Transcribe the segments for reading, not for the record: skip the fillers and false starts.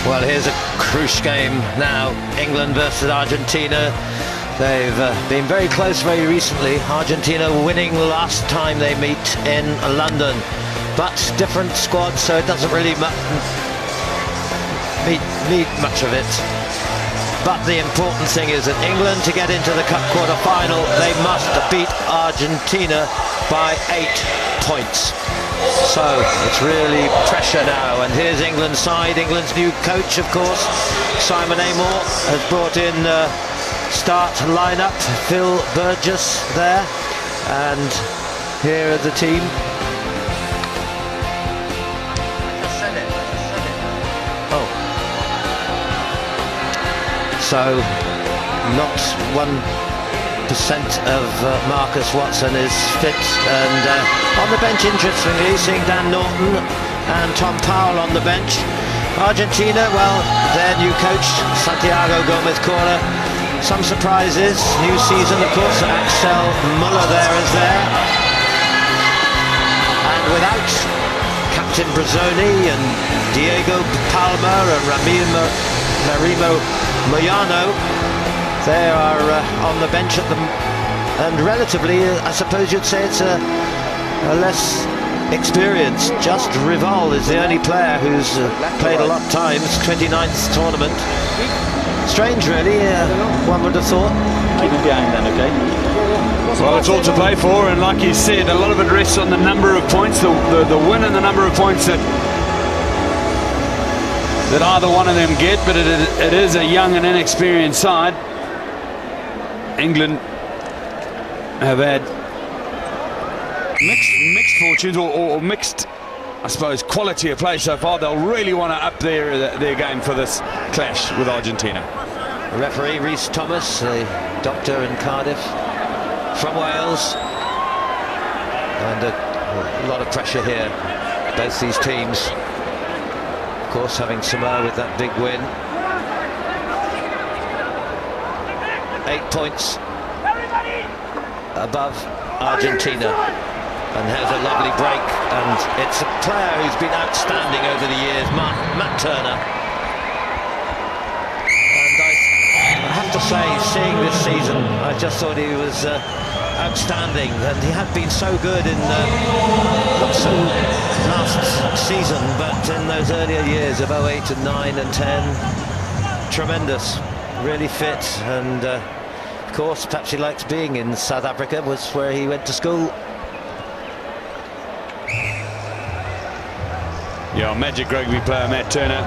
Well, here's a crucial game now. England versus Argentina. They've been very close very recently. Argentina winning last time they meet in London, but different squad, so it doesn't really need much of it. But the important thing is that England, to get into the cup quarter-final, they must beat Argentina by 8 points. So it's really pressure now, and here's England's side. England's new coach, of course, Simon Amor, has brought in start lineup, Phil Burgess there, and here are the team. Oh, so not 1% of Marcus Watson is fit, and on the bench, interestingly, seeing Dan Norton and Tom Powell on the bench. Argentina, well, their new coach, Santiago Gomez-Cora. Some surprises, new season, of course, Axel Muller there is there. And without Captain Brazzoni and Diego Palma and Marimo Moyano, they are on the bench at them, and relatively, I suppose you'd say it's a less experienced. Just Rival is the only player who's played a lot of times, 29th tournament. Strange, really, one would have thought. Keep it behind then, okay? Well, it's all to play for, and like you said, a lot of it rests on the number of points, the win and the number of points that either one of them get, but it is a young and inexperienced side. England have had mixed fortunes, or mixed, I suppose, quality of play so far. They'll really want to up their game for this clash with Argentina. The referee, Rhys Thomas, a doctor in Cardiff, from Wales. And a lot of pressure here, both these teams. Of course, having Samoa with that big win. 8 points above Argentina. And has a lovely break, and it's a player who's been outstanding over the years, Matt Turner. And I have to say, seeing this season, I just thought he was outstanding, and he had been so good in not so last season, but in those earlier years of 08 and 9 and 10. Tremendous, really fit, and of course, perhaps he likes being in South Africa, was where he went to school. Yeah, magic rugby player Matt Turner.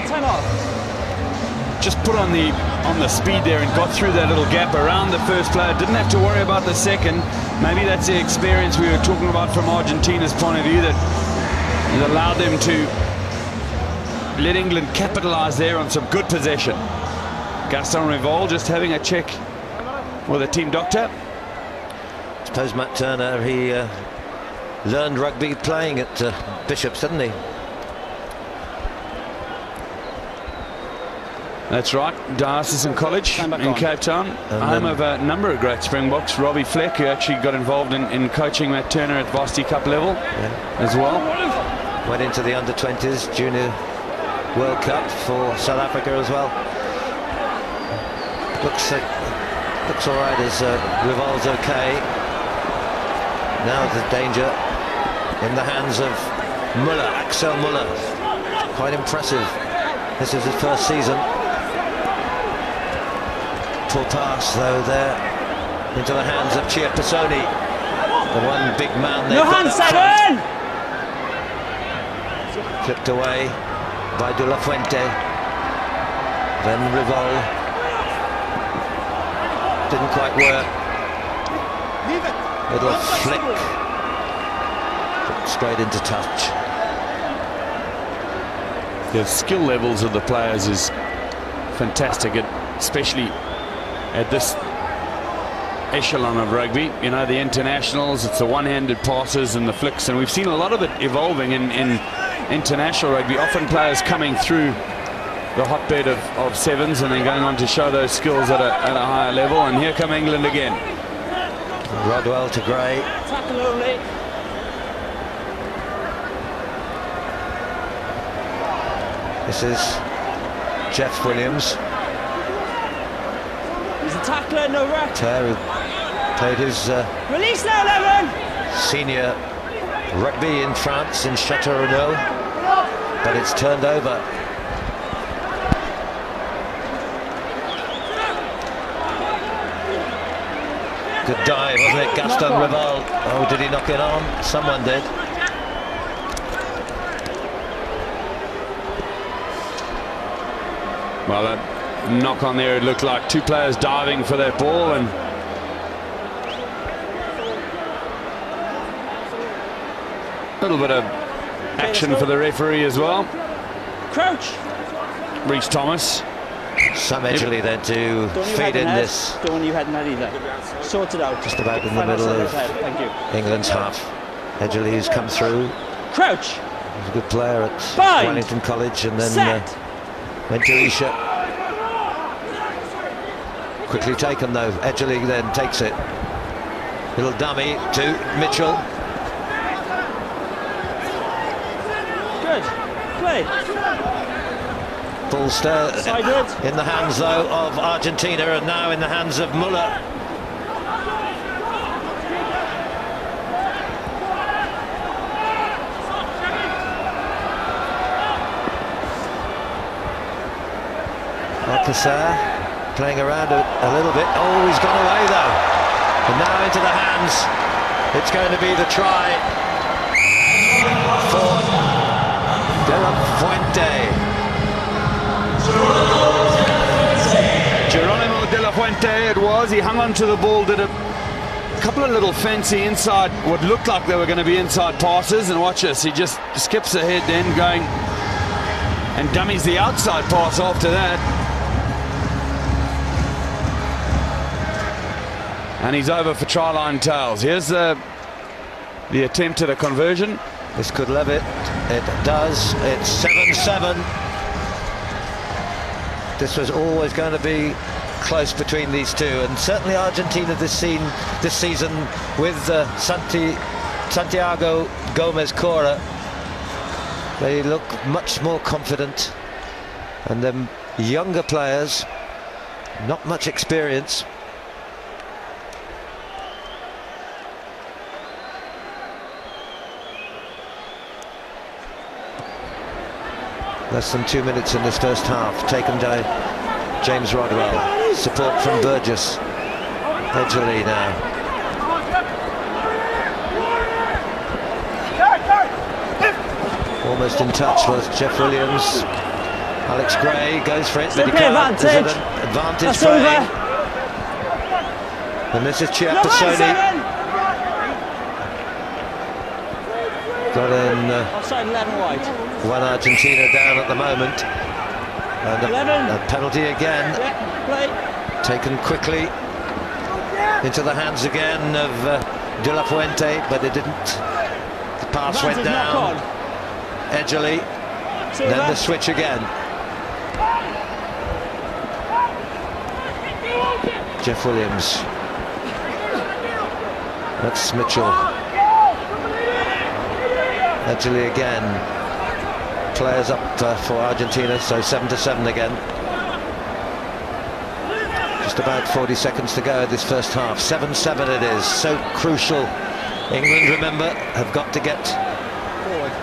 Time off. Just put on the speed there and got through that little gap around the first player. Didn't have to worry about the second. Maybe that's the experience we were talking about from Argentina's point of view, that it allowed them to let England capitalise there on some good possession. Gaston Rival just having a check with a team doctor. I suppose Matt Turner, he learned rugby playing at Bishop's, didn't he? That's right, Diocesan College in Cape Town, home of a number of great Springboks. Robbie Fleck, who actually got involved in coaching Matt Turner at Varsity Cup level as well. Went into the under-20s Junior World Cup for South Africa as well. Looks all right as Rival's okay. Now the danger in the hands of Muller, Axel Muller. Quite impressive. This is his first season. Poor pass, though, there into the hands of Chia Pisoni. The one big man they've got up front. Flipped away by De La Fuente. Then Rival. Didn't quite work. Little flick. Straight into touch. The skill levels of the players is fantastic, especially at this echelon of rugby. You know, the internationals, it's the one-handed passes and the flicks, and we've seen a lot of it evolving in international rugby. Often players coming through the hotbed of sevens and then going on to show those skills at a higher level. And here come England again. Rodwell to Gray. This is Jeff Williams. He's a tackler, no ruck. Tercer played his Release now, 11. senior rugby in France in Châteauroux, but it's turned over. Good dive, wasn't it? Gaston Rival. Oh, did he knock it on? Someone did. Well, that knock on there, it looked like two players diving for that ball, and a little bit of action for the referee as well. Crouch. Reece Thomas. Sam Edgley then to feed in this. Don't want you heading that either. Sort it out. Just about in the middle of Thank you. England's half. Edgley who's come through. Crouch. He's a good player at Bind. Wellington College, and then Set. went to Isha. Quickly taken though. Edgley then takes it. Little dummy to Mitchell. Good. Play. Ball still Sided. in the hands though of Argentina, and now in the hands of Muller. Tercer playing around a little bit. Oh, he's gone away though. And now into the hands. It's going to be the try for De La Fuente. Geronimo De La Fuente it was. He hung on to the ball, did a couple of little fancy inside, what looked like they were going to be inside passes, and watch this, he just skips ahead then going and dummies the outside pass after that. And he's over for try line tails. Here's the attempt at a conversion. This could level it. It does. It's 7-7. This was always going to be close between these two, and certainly Argentina this season with Santiago Gomez Cora, they look much more confident, and them younger players, not much experience. Less than 2 minutes in this first half, taken by James Rodwell. Support from Burgess. Edgley now. Almost in touch was Jeff Williams. Alex Gray goes for it, but he can't. There's an advantage for him. And this is Chiapasoni. Got in Offside 11 wide. one Argentina down at the moment. And a penalty again. Play. Taken quickly into the hands again of De La Fuente, but it didn't. The pass went down. Edgley. Then the switch again. Jeff Williams. That's Mitchell. Edgley again. Players up for Argentina, so 7-7 again. Just about 40 seconds to go this first half. 7-7 it is. So crucial. England, remember, have got to get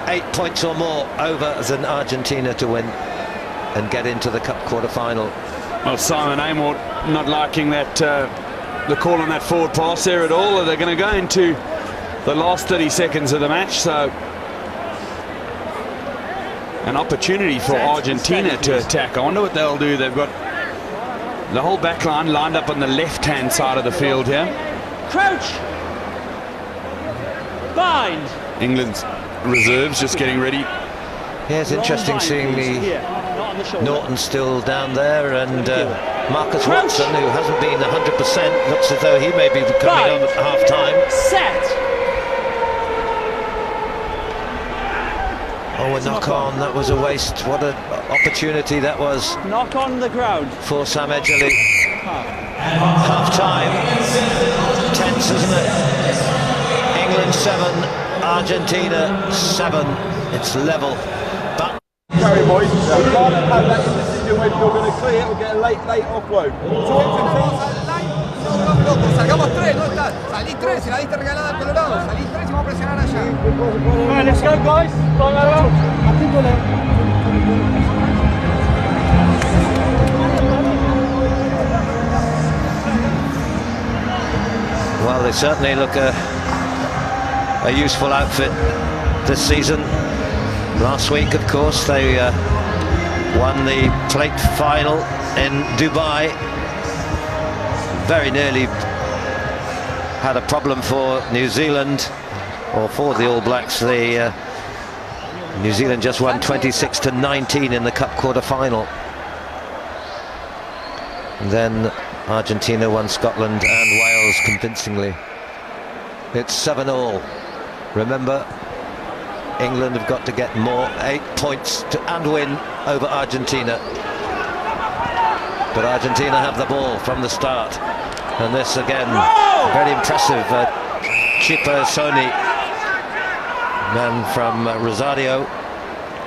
8 points or more over than Argentina to win and get into the Cup quarter-final. Well, Simon Amor not liking that the call on that forward pass there at all. They're going to go into the last 30 seconds of the match, so an opportunity for Argentina to attack. I wonder what they'll do. They've got the whole back line lined up on the left-hand side of the field here. Crouch. Bind. England's reserves just getting ready. Yeah, it's interesting seeing the Norton still down there, and Marcus Watson, who hasn't been 100%, looks as though he may be coming on at half-time. Set. Oh, a knock-on, that was a waste. What an opportunity that was. Knock on the ground. For Sam Edgley. Half-time. Tense, isn't it? England 7, Argentina 7. It's level. But carry, boys. You can't have that indecision when you're going to clear or get a late offload. Sacamos 3, ¿dónde está? Salí 3, si la diste regalada al Colorado. Salí 3 y vamos a presionar allá. Right, let's go, guys. Well, they certainly look a useful outfit this season. Last week, of course, they won the plate final in Dubai. Very nearly had a problem for New Zealand, or for the All Blacks. New Zealand just won 26-19 in the Cup quarter-final. And then Argentina won Scotland and Wales convincingly. It's 7-all. Remember, England have got to get more, 8 points and win over Argentina. But Argentina have the ball from the start. And this again, very impressive. Chipo Soni, man from Rosario,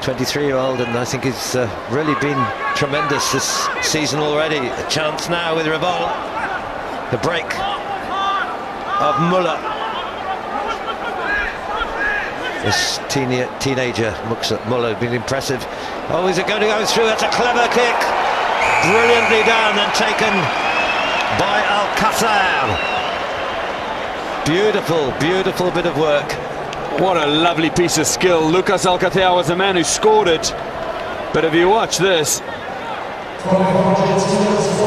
23-year-old, and I think he's really been tremendous this season already. A chance now with Revol. The break of Muller. This teenager looks at Muller, been impressive. Oh, is it going to go through? That's a clever kick. Brilliantly done and taken by Alcácer. Beautiful, beautiful bit of work. What a lovely piece of skill. Lucas Alcácer was the man who scored it. But if you watch this,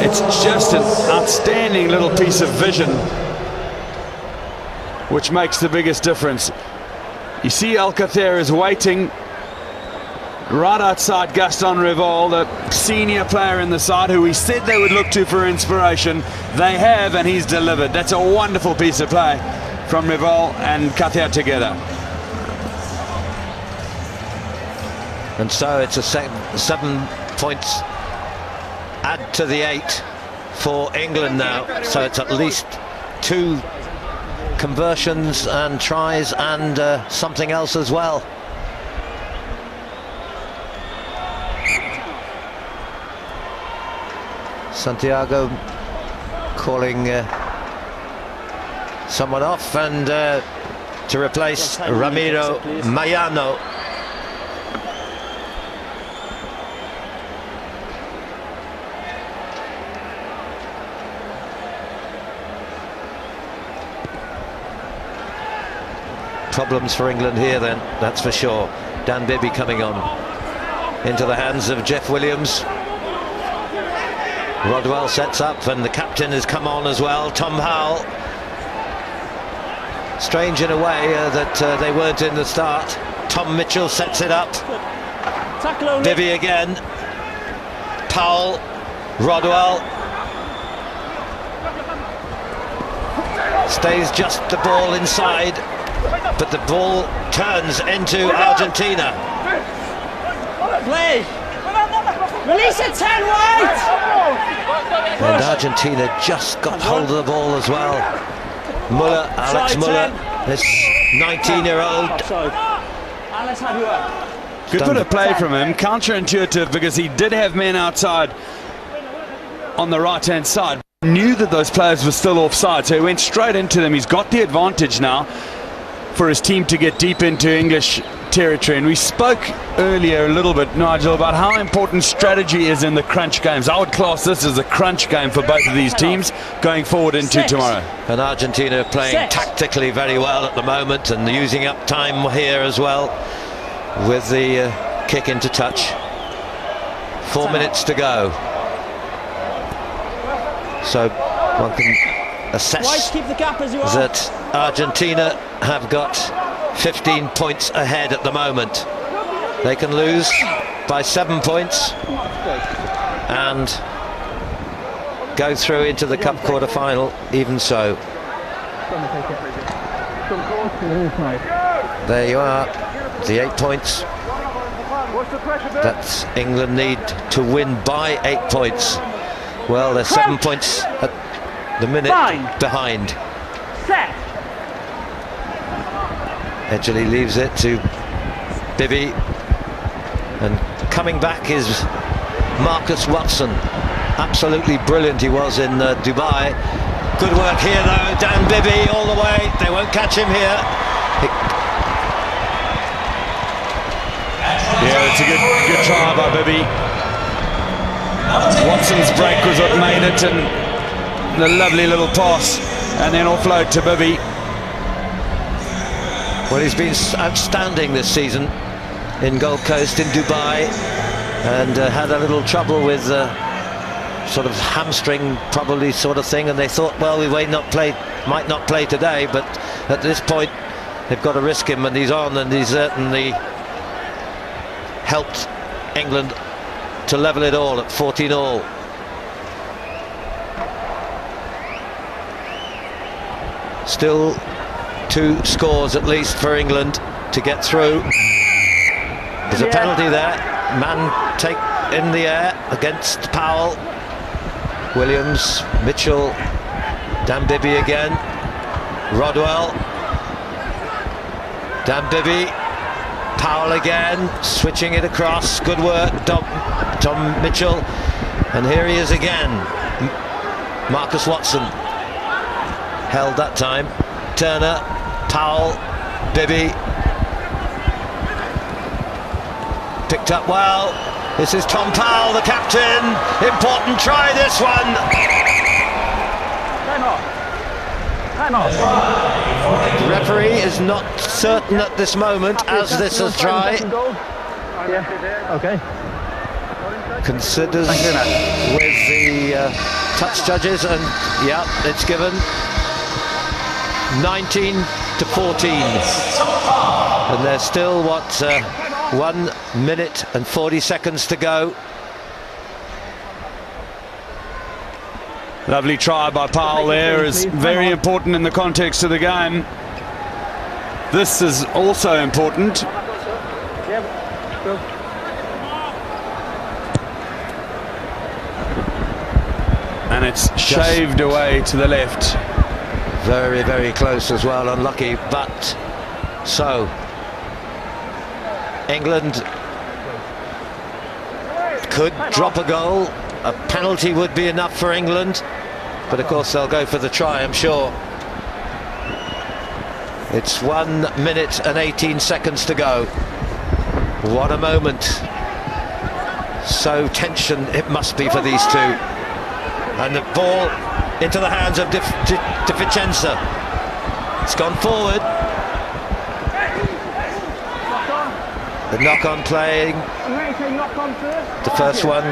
it's just an outstanding little piece of vision, which makes the biggest difference. You see Alcácer is waiting right outside Gaston Revol, the senior player in the side who we said they would look to for inspiration. They have, and he's delivered. That's a wonderful piece of play from Revol and Alcácer together. And so it's a 7 points add to the 8 for England now. So it's at least 2 conversions and tries and something else as well. Santiago calling someone off, and to replace Ramiro Mayano. Problems for England here then, that's for sure. Dan Bibby coming on into the hands of Jeff Williams. Rodwell sets up, and the captain has come on as well, Tom Howell. Strange in a way that they weren't in the start. Tom Mitchell sets it up. Bibby again. Powell, Rodwell. Stays just the ball inside, but the ball turns into Argentina. Play! Release it 10 wide! And Argentina just got hold of the ball as well. Muller, Alex Muller, this 19-year-old. Alex, how do you work? Good bit of play from him, counterintuitive, because he did have men outside on the right-hand side. Knew that those players were still offside, so he went straight into them. He's got the advantage now for his team to get deep into English territory. And we spoke earlier a little bit, Nigel, about how important strategy is in the crunch games. I would class this as a crunch game for both of these teams going forward into tomorrow. And Argentina are playing tactically very well at the moment, and using up time here as well with the kick into touch. 4 minutes to go. So one can assess that Argentina have got 15 points ahead at the moment. They can lose by 7 points and go through into the cup quarter-final even so. There you are, the 8 points that England need to win by 8 points. Well, they're 7 points at the minute behind. Set. Edgley leaves it to Bibby. And coming back is Marcus Watson. Absolutely brilliant he was in Dubai. Good work here though, Dan Bibby all the way. They won't catch him here. Yeah, it's a good try by Bibby. Watson's break was what made it, and the lovely little pass, and then offload to Bibby. Well, he's been outstanding this season in Gold Coast, in Dubai, and had a little trouble with sort of hamstring probably sort of thing, and they thought, well, we might not play today, but at this point they've got to risk him, and he's on, and he's certainly helped England to level it all at 14-all. Still 2 scores at least for England to get through. There's a penalty there. Man take in the air against Powell. Williams, Mitchell, Dan Bibby again. Rodwell. Dan Bibby. Powell again, switching it across. Good work, Tom Mitchell. And here he is again. Marcus Watson. Held that time. Turner, Powell, Bibby. Picked up well. This is Tom Powell, the captain. Important try, this one. Time off. Time off. The referee is not certain at this moment as this is try. Yeah. Okay. Considers with the touch judges, and yeah, it's given. 19 to 14, and there's still 1 minute and 40 seconds to go. Lovely try by Powell there, is very important in the context of the game. This is also important. And it's shaved away to the left. Very, very close as well, unlucky, but so England could drop a goal. A penalty would be enough for England, but of course they'll go for the try, I'm sure. It's 1 minute and 18 seconds to go. What a moment. So tension it must be for these two. And the ball into the hands of De Vicenza. It's gone forward. The knock-on playing. The first one.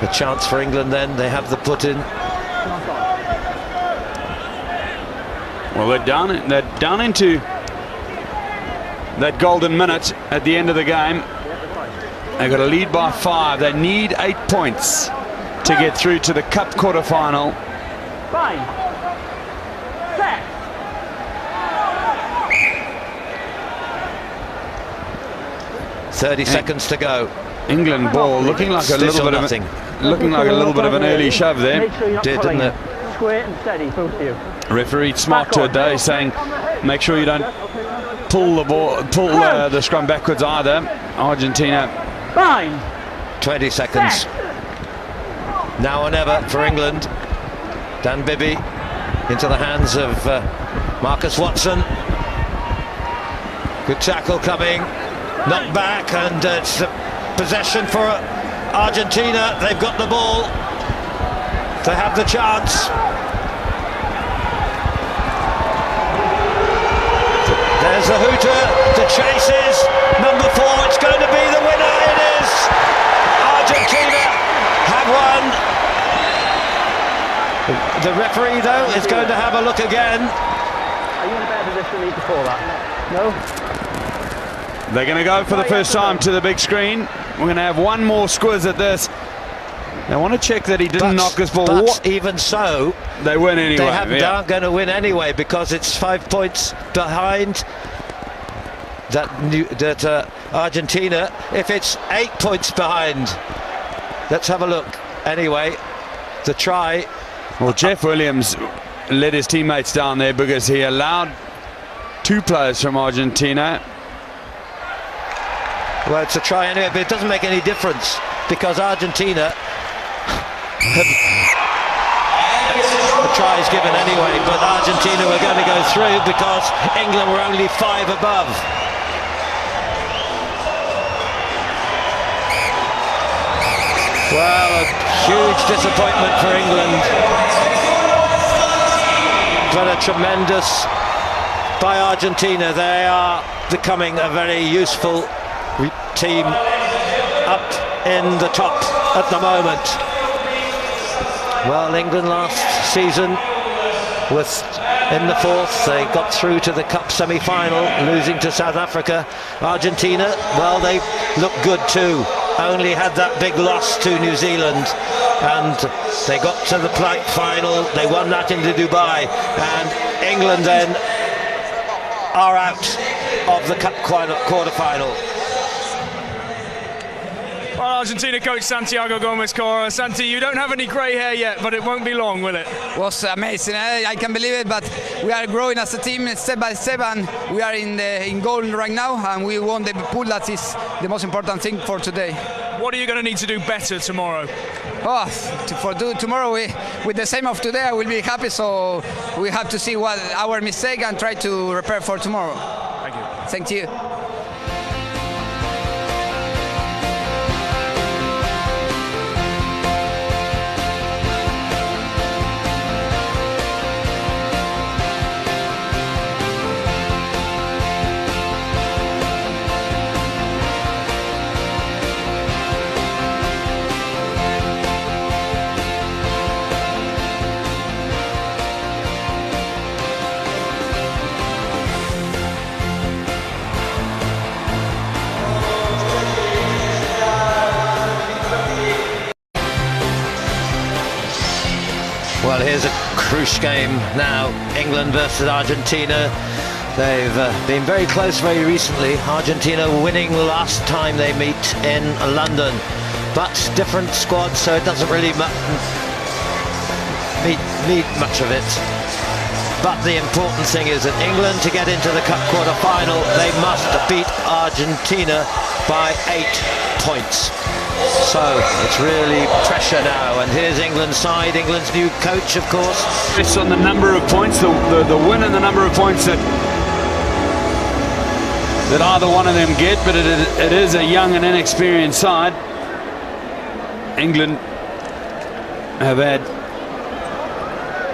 The chance for England then. They have the put-in. Well, they're down into that golden minute at the end of the game. They've got a lead by 5. They need 8 points to get through to the Cup quarter-final. Fine. Set. 30 seconds to go. England ball looking like a little bit of an early shove there. Make sure you're not Didn't pulling it? Square and steady, both of you. Referee smart to it though, saying make sure you don't pull the scrum backwards either. Argentina. Fine. 20 seconds. Now or never for England. Dan Bibby into the hands of Marcus Watson. Good tackle coming. Knocked back, and it's a possession for Argentina. They've got the ball. They have the chance. There's the hooter. The chases. Number 4. It's going to be the winner. It is. Argentina have won. The referee, though, is going to have a look again. Are you in a better position than me before that? No? They're going to go for the first time to the big screen. We're going to have one more squiz at this. They want to check that he didn't knock this ball. But even so, they win anyway. They aren't going to win anyway, because it's 5 points behind that Argentina. If it's 8 points behind, let's have a look. Anyway, the try. Well, Jeff Williams let his teammates down there because he allowed 2 players from Argentina Well, it's a try anyway, but it doesn't make any difference because Argentina the try is given anyway, but Argentina were going to go through because England were only 5 above. Well, a huge disappointment for England, but a tremendous by Argentina. They are becoming a very useful team up in the top at the moment. Well, England last season was in the 4th. They got through to the Cup semi-final, losing to South Africa. Argentina, well, they look good too. Only had that big loss to New Zealand, and they got to the final. They won that into Dubai, and England then are out of the Cup quarter-final. Well, Argentina coach Santiago Gomez Cora. Santi, you don't have any grey hair yet, but it won't be long, will it? It was amazing. I can't believe it, but we are growing as a team step by step, and we are in goal right now, and we won the pool. That is the most important thing for today. What are you going to need to do better tomorrow? Oh, tomorrow with the same of today, I will be happy. So we have to see what our mistake and try to repair for tomorrow. Thank you. Thank you. Well, here's a crucial game now, England versus Argentina. They've been very close very recently. Argentina winning last time they meet in London, but different squads, so it doesn't really need much of it. But the important thing is that England, to get into the Cup quarter-final, they must beat Argentina by 8 points. So it's really pressure now, and here's England's side, England's new coach, of course. It's on the number of points, the win and the number of points that either one of them get, but it is a young and inexperienced side. England have had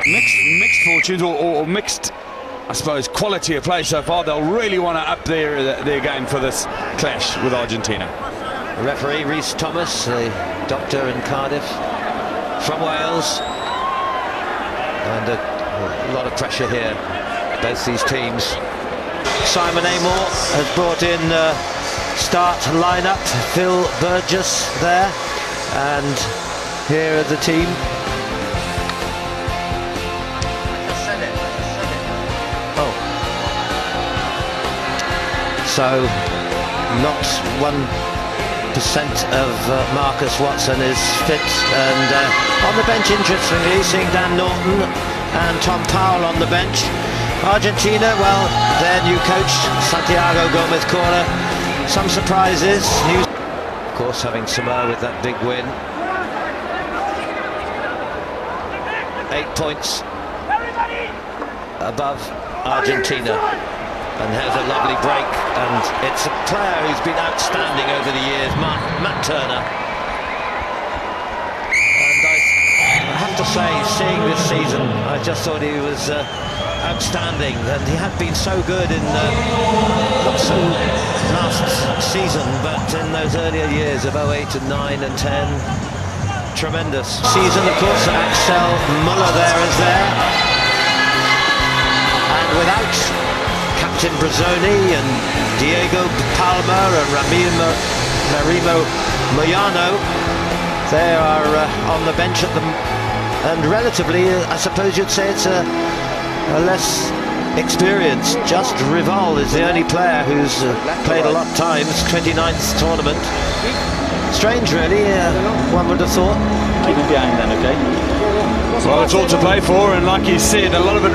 mixed fortunes or mixed, I suppose, quality of play so far. They'll really want to up their game for this clash with Argentina. The referee, Rhys Thomas, a doctor in Cardiff, from Wales, and a lot of pressure here, both these teams. Simon Amor has brought in start lineup, Phil Burgess there, and here are the team. Oh, so not 1% of Marcus Watson is fit, and on the bench, interestingly, seeing Dan Norton and Tom Powell on the bench. Argentina, well, their new coach Santiago Gomez Cora, some surprises, of course having Samoa with that big win. 8 points above Argentina. And here's a lovely break, and it's a player who's been outstanding over the years, Matt Turner. And I have to say, seeing this season, I just thought he was outstanding, and he had been so good in not so last season, but in those earlier years of 08 and 9 and 10. Tremendous season, of course. Axel Muller is there, and without Captain Brazzoni and Diego Palma and Marimo Moyano, they are on the bench at them, and relatively, I suppose you'd say it's a less experienced. Just Rival is the only player who's played a lot of times, 29th tournament. Strange, really, one would have thought. Keep it behind then, okay? Well, it's all to play for, and like you said, a lot of it